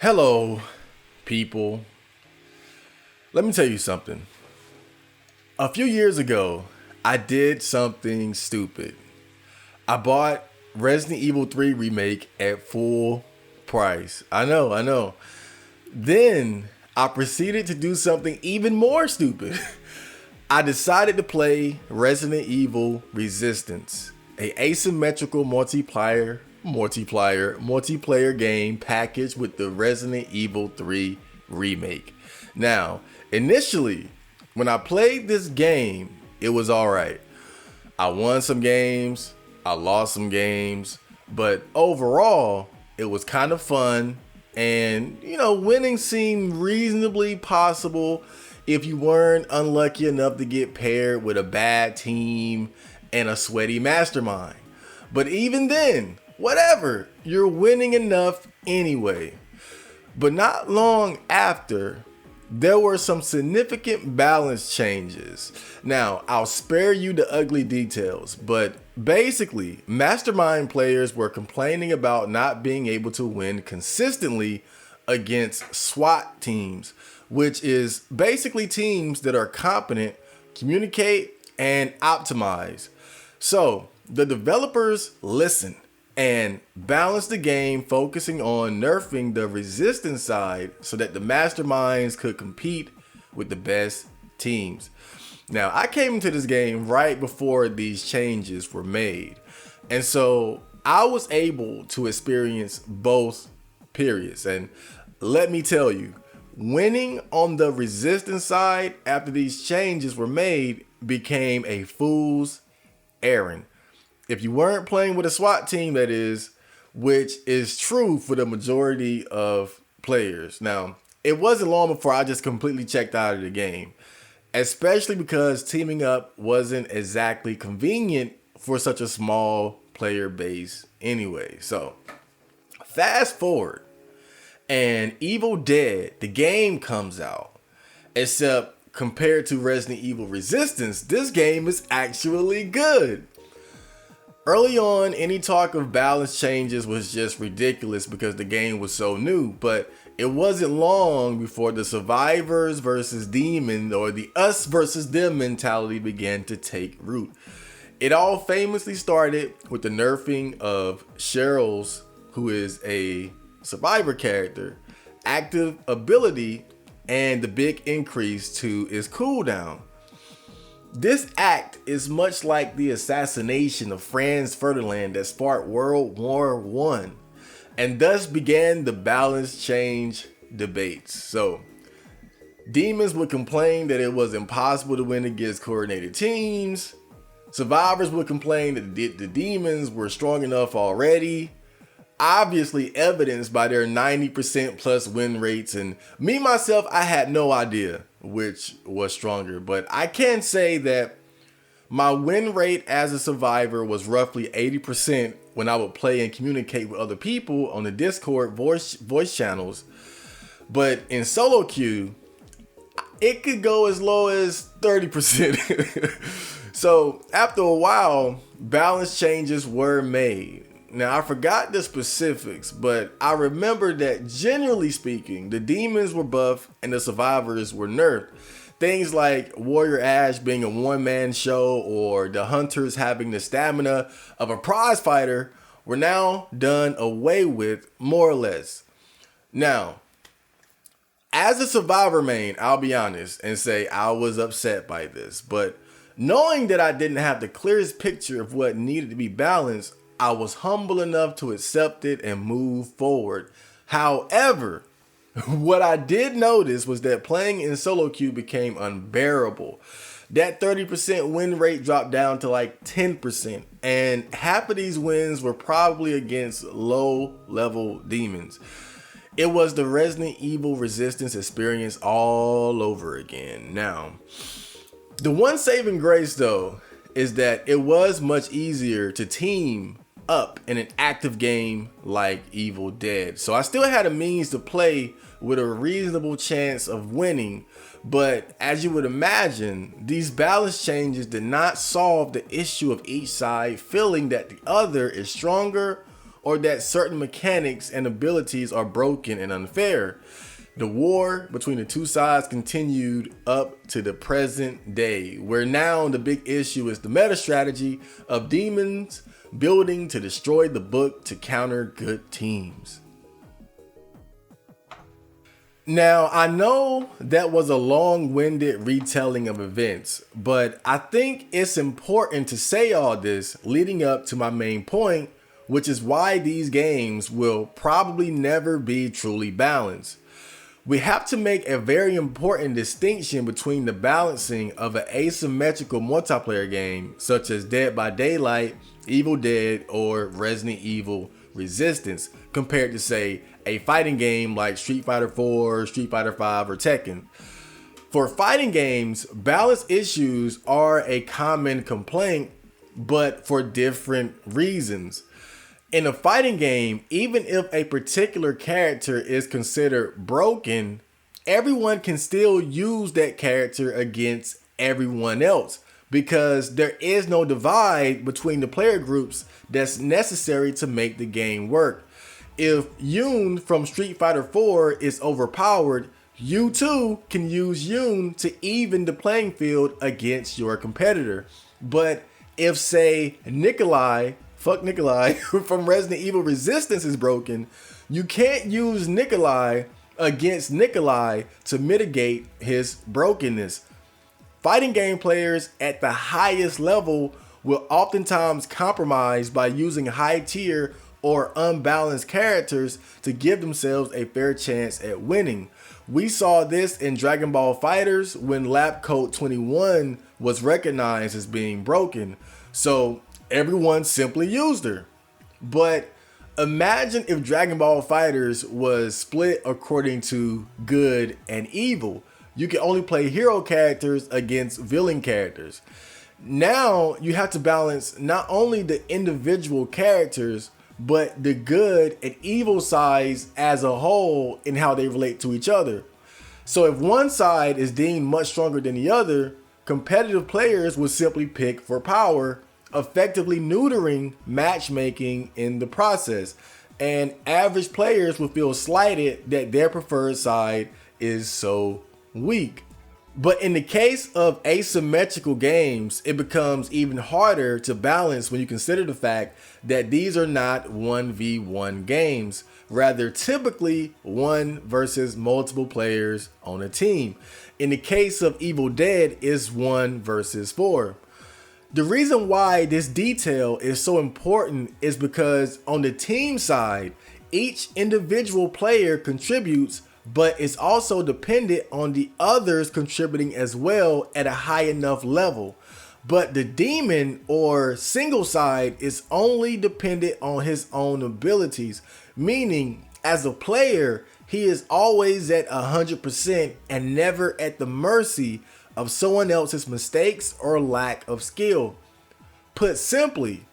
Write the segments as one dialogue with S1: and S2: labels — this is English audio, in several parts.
S1: Hello, people. Let me tell you something. A few years ago, I did something stupid. I bought Resident Evil 3 Remake at full price. I know. Then I proceeded to do something even more stupid. I decided to play Resident Evil Resistance, a asymmetrical multiplayer game packaged with the Resident Evil 3 remake. Now, initially, when I played this game, it was alright. I won some games, I lost some games, but overall, it was kind of fun. And, winning seemed reasonably possible if you weren't unlucky enough to get paired with a bad team and a sweaty mastermind. But even then, whatever, you're winning enough anyway. But not long after, there were some significant balance changes. Now, I'll spare you the ugly details, but basically, mastermind players were complaining about not being able to win consistently against SWAT teams, which is basically teams that are competent, communicate, and optimize. So, the developers listened and balanced the game, focusing on nerfing the resistance side so that the masterminds could compete with the best teams. Now, I came into this game right before these changes were made, and so I was able to experience both periods. And let me tell you, winning on the resistance side after these changes were made became a fool's errand. If you weren't playing with a SWAT team, that is, which is true for the majority of players. Now, it wasn't long before I just completely checked out of the game, especially because teaming up wasn't exactly convenient for such a small player base anyway. So, fast forward, and Evil Dead, the game, comes out. Except compared to Resident Evil Resistance, this game is actually good. Early on, any talk of balance changes was just ridiculous because the game was so new, but it wasn't long before the survivors versus demons, or the us versus them mentality, began to take root. It all famously started with the nerfing of Cheryl's, who is a survivor character, active ability, and the big increase to its cooldown. This act is much like the assassination of Franz Ferdinand that sparked World War I, and thus began the balance change debates. So, demons would complain that it was impossible to win against coordinated teams. Survivors would complain that the demons were strong enough already, obviously evidenced by their 90% plus win rates. And me, myself, I had no idea which was stronger, but I can say that my win rate as a survivor was roughly 80% when I would play and communicate with other people on the Discord voice channels. But in solo queue, it could go as low as 30%. So after a while, balance changes were made. Now, I forgot the specifics, but I remember that generally speaking, the demons were buffed and the survivors were nerfed. Things like Warrior Ash being a one-man show, or the hunters having the stamina of a prize fighter, were now done away with, more or less. Now, as a survivor main, I'll be honest and say I was upset by this, but knowing that I didn't have the clearest picture of what needed to be balanced, I was humble enough to accept it and move forward. However, what I did notice was that playing in solo queue became unbearable. That 30% win rate dropped down to like 10%, and half of these wins were probably against low-level demons. It was the Resident Evil Resistance experience all over again. Now, the one saving grace, though, is that it was much easier to team up in an active game like Evil Dead. So I still had a means to play with a reasonable chance of winning, but as you would imagine, these balance changes did not solve the issue of each side feeling that the other is stronger or that certain mechanics and abilities are broken and unfair. The war between the two sides continued up to the present day, where now the big issue is the meta strategy of demons building to destroy the book to counter good teams. Now, I know that was a long-winded retelling of events, but I think it's important to say all this leading up to my main point, which is why these games will probably never be truly balanced. We have to make a very important distinction between the balancing of an asymmetrical multiplayer game, such as Dead by Daylight, Evil Dead, or Resident Evil Resistance, compared to, say, a fighting game like Street Fighter 4, Street Fighter 5, or Tekken. For fighting games, balance issues are a common complaint, but for different reasons. In a fighting game, even if a particular character is considered broken, everyone can still use that character against everyone else because there is no divide between the player groups that's necessary to make the game work. If Yoon from Street Fighter 4 is overpowered, you too can use Yoon to even the playing field against your competitor. But if, say, Nikolai from Resident Evil Resistance is broken, you can't use Nikolai against Nikolai to mitigate his brokenness. Fighting game players at the highest level will oftentimes compromise by using high tier or unbalanced characters to give themselves a fair chance at winning. We saw this in Dragon Ball FighterZ when Lab Coat 21 was recognized as being broken, so everyone simply used her. But imagine if Dragon Ball FighterZ was split according to good and evil. You can only play hero characters against villain characters. Now you have to balance not only the individual characters, but the good and evil sides as a whole in how they relate to each other. So if one side is deemed much stronger than the other, competitive players will simply pick for power, effectively neutering matchmaking in the process. And average players will feel slighted that their preferred side is so weak. But in the case of asymmetrical games, it becomes even harder to balance when you consider the fact that these are not 1v1 games, rather typically one versus multiple players on a team. In the case of Evil Dead, it's 1 versus 4. The reason why this detail is so important is because on the team side, each individual player contributes, but it's also dependent on the others contributing as well at a high enough level. But the demon or single side is only dependent on his own abilities, meaning as a player, he is always at 100% and never at the mercy of someone else's mistakes or lack of skill. Put simply,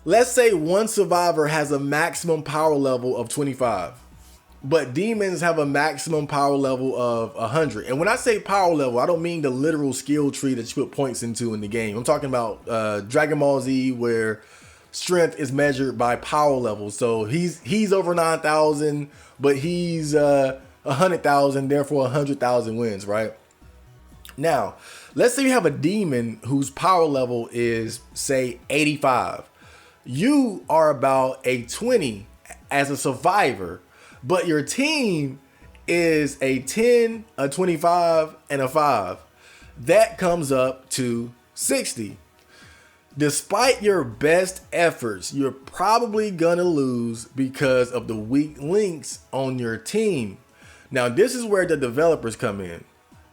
S1: let's say one survivor has a maximum power level of 25. But demons have a maximum power level of 100. And when I say power level, I don't mean the literal skill tree that you put points into in the game. I'm talking about Dragon Ball Z, where strength is measured by power level. So he's over 9,000, but he's 100,000, therefore 100,000 wins, right? Now, let's say you have a demon whose power level is, say, 85. You are about a 20 as a survivor, but your team is a 10, a 25, and a 5. That comes up to 60. Despite your best efforts, you're probably gonna lose because of the weak links on your team. Now, this is where the developers come in.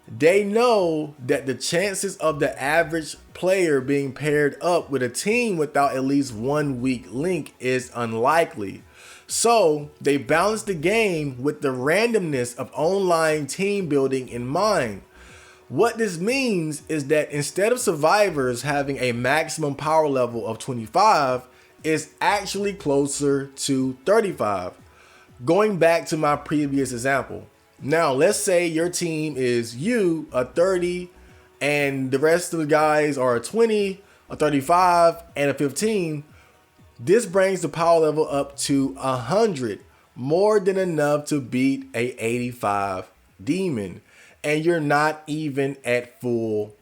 S1: They know that the chances of the average player being paired up with a team without at least one weak link is unlikely. So they balance the game with the randomness of online team building in mind. What this means is that instead of survivors having a maximum power level of 25, it's actually closer to 35. Going back to my previous example. Now, let's say your team is you, a 30, and the rest of the guys are a 20, a 35, and a 15. This brings the power level up to 100, more than enough to beat a 85 demon. And you're not even at full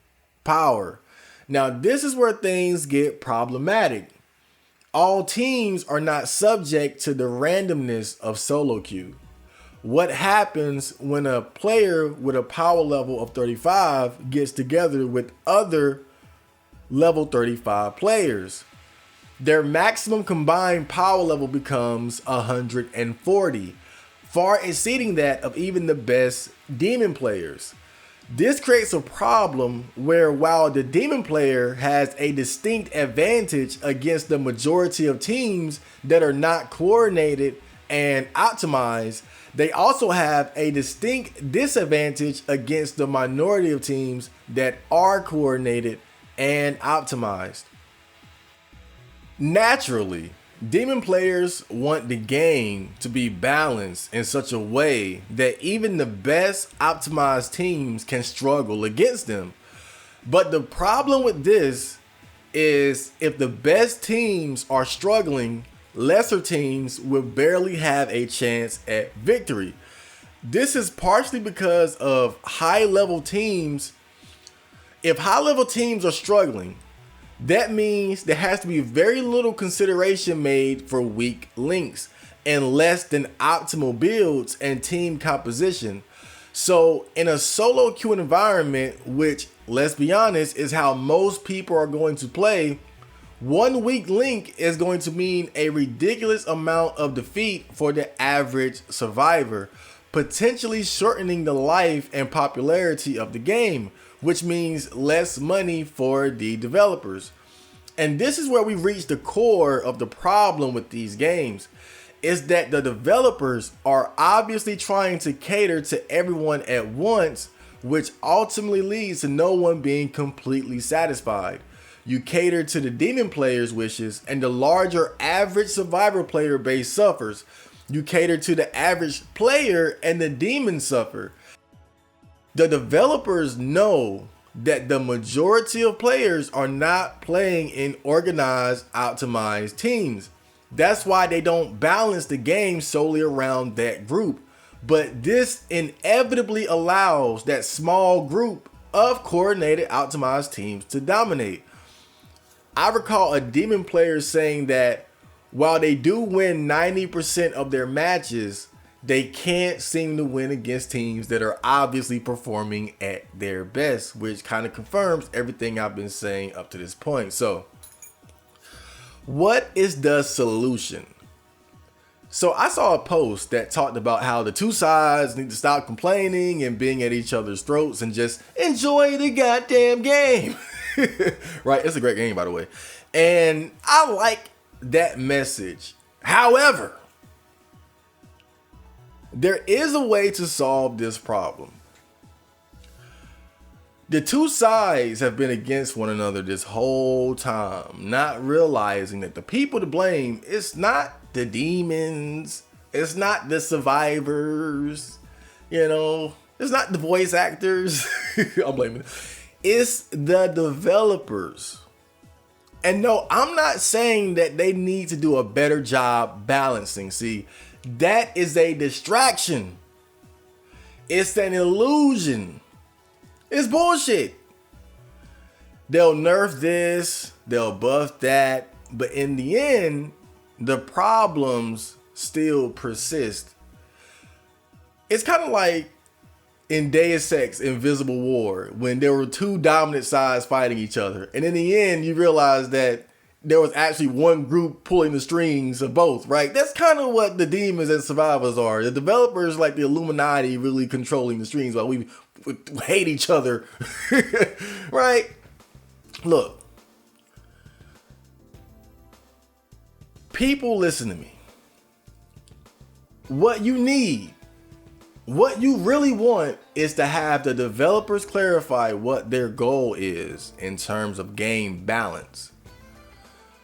S1: power. Now, this is where things get problematic. All teams are not subject to the randomness of solo queue. What happens when a player with a power level of 35 gets together with other level 35 players? Their maximum combined power level becomes 140, far exceeding that of even the best demon players. This creates a problem where while the demon player has a distinct advantage against the majority of teams that are not coordinated and optimized, they also have a distinct disadvantage against the minority of teams that are coordinated and optimized. Naturally, demon players want the game to be balanced in such a way that even the best optimized teams can struggle against them. But the problem with this is if the best teams are struggling, lesser teams will barely have a chance at victory. This is partially because of high level teams. If high level teams are struggling, that means there has to be very little consideration made for weak links and less than optimal builds and team composition. So in a solo queue environment, which, let's be honest, is how most people are going to play, one weak link is going to mean a ridiculous amount of defeat for the average survivor, potentially shortening the life and popularity of the game, which means less money for the developers. And this is where we reach the core of the problem with these games, is that the developers are obviously trying to cater to everyone at once, which ultimately leads to no one being completely satisfied. You cater to the demon player's wishes, and the larger average survivor player base suffers. You cater to the average player, and the demons suffer. The developers know that the majority of players are not playing in organized, optimized teams. That's why they don't balance the game solely around that group. But this inevitably allows that small group of coordinated, optimized teams to dominate. I recall a demon player saying that while they do win 90% of their matches, they can't seem to win against teams that are obviously performing at their best, which kind of confirms everything I've been saying up to this point. So, what is the solution? So I saw a post that talked about how the two sides need to stop complaining and being at each other's throats and just enjoy the goddamn game. Right? It's a great game, by the way. And I like that message. However, there is a way to solve this problem. The two sides have been against one another this whole time, not realizing that the people to blame is not the demons, it's not the survivors, it's not the voice actors. I'm blaming it. It's the developers. And no, I'm not saying that they need to do a better job balancing. See, that is a distraction. It's an illusion. It's bullshit. They'll nerf this, they'll buff that, but in the end, the problems still persist. It's kind of like in Deus Ex Invisible War, when there were two dominant sides fighting each other. And in the end, you realize that there was actually one group pulling the strings of both, right? That's kind of what the demons and survivors are. The developers, like the Illuminati, really controlling the strings while we hate each other, right? Look, people, listen to me. What you need, what you really want, is to have the developers clarify what their goal is in terms of game balance.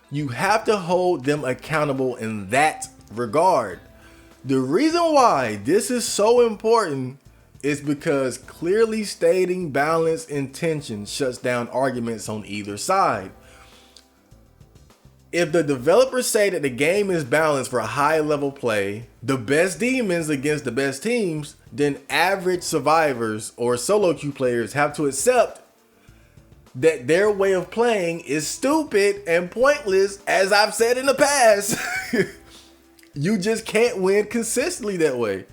S1: You have to hold them accountable in that regard. The reason why this is so important is because clearly stating balanced intention shuts down arguments on either side. If the developers say that the game is balanced for high level play, the best demons against the best teams, then average survivors or solo queue players have to accept that their way of playing is stupid and pointless, as I've said in the past. You just can't win consistently that way.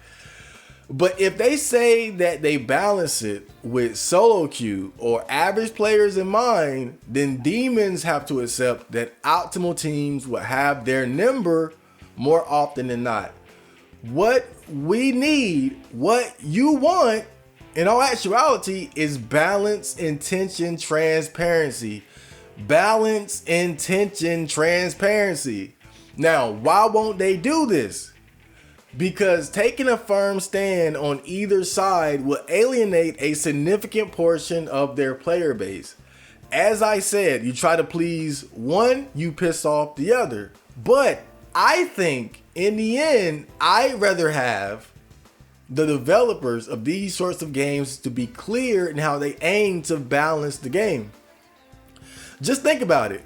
S1: But if they say that they balance it with solo queue or average players in mind, then demons have to accept that optimal teams will have their number more often than not. What we need, what you want, in all actuality, is balance, intention, transparency. Balance, intention, transparency. Now, why won't they do this? Because taking a firm stand on either side will alienate a significant portion of their player base. As I said, you try to please one, you piss off the other. But I think in the end, I'd rather have the developers of these sorts of games to be clear in how they aim to balance the game. Just think about it.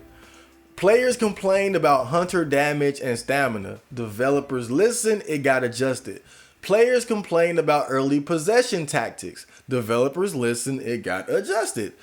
S1: Players complained about hunter damage and stamina. Developers listened, it got adjusted. Players complained about early possession tactics. Developers listened, it got adjusted.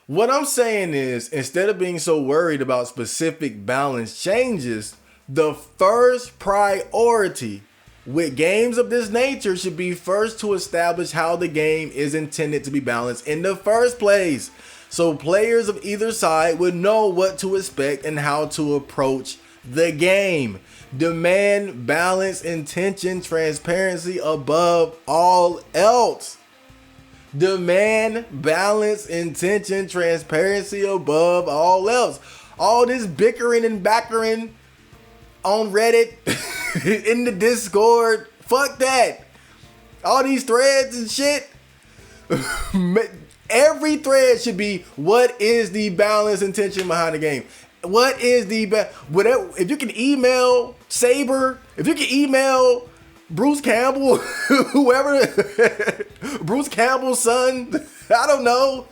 S1: What I'm saying is, instead of being so worried about specific balance changes, the first priority with games of this nature should be first to establish how the game is intended to be balanced in the first place, so players of either side would know what to expect and how to approach the game. Demand balance, intention, transparency above all else. Demand balance, intention, transparency above all else. All this bickering and backering on Reddit, in the Discord, fuck that. All these threads and shit. Every thread should be, what is the balance intention behind the game? What is the whatever? If you can email Saber, if you can email Bruce Campbell, whoever, Bruce Campbell's son, I don't know.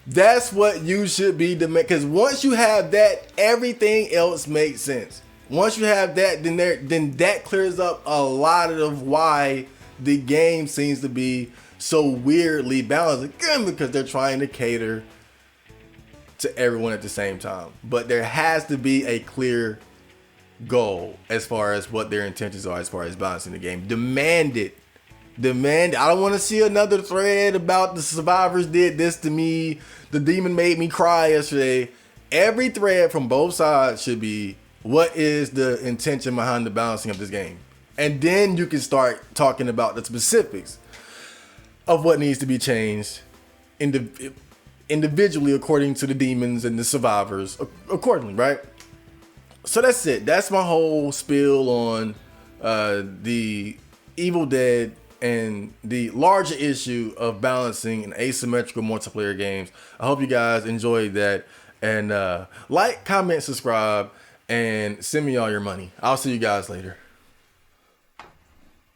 S1: That's what you should be demanding. Because once you have that, everything else makes sense. Once you have that, then that clears up a lot of why the game seems to be so weirdly balanced. Again, because they're trying to cater to everyone at the same time. But there has to be a clear goal as far as what their intentions are as far as balancing the game. Demand it. Demand. I don't want to see another thread about the survivors did this to me. The demon made me cry yesterday. Every thread from both sides should be, what is the intention behind the balancing of this game? And then you can start talking about the specifics of what needs to be changed individually according to the demons and the survivors accordingly, right? So that's it. That's my whole spiel on the Evil Dead and the larger issue of balancing in asymmetrical multiplayer games. I hope you guys enjoyed that. And like, comment, subscribe, and send me all your money. I'll see you guys later.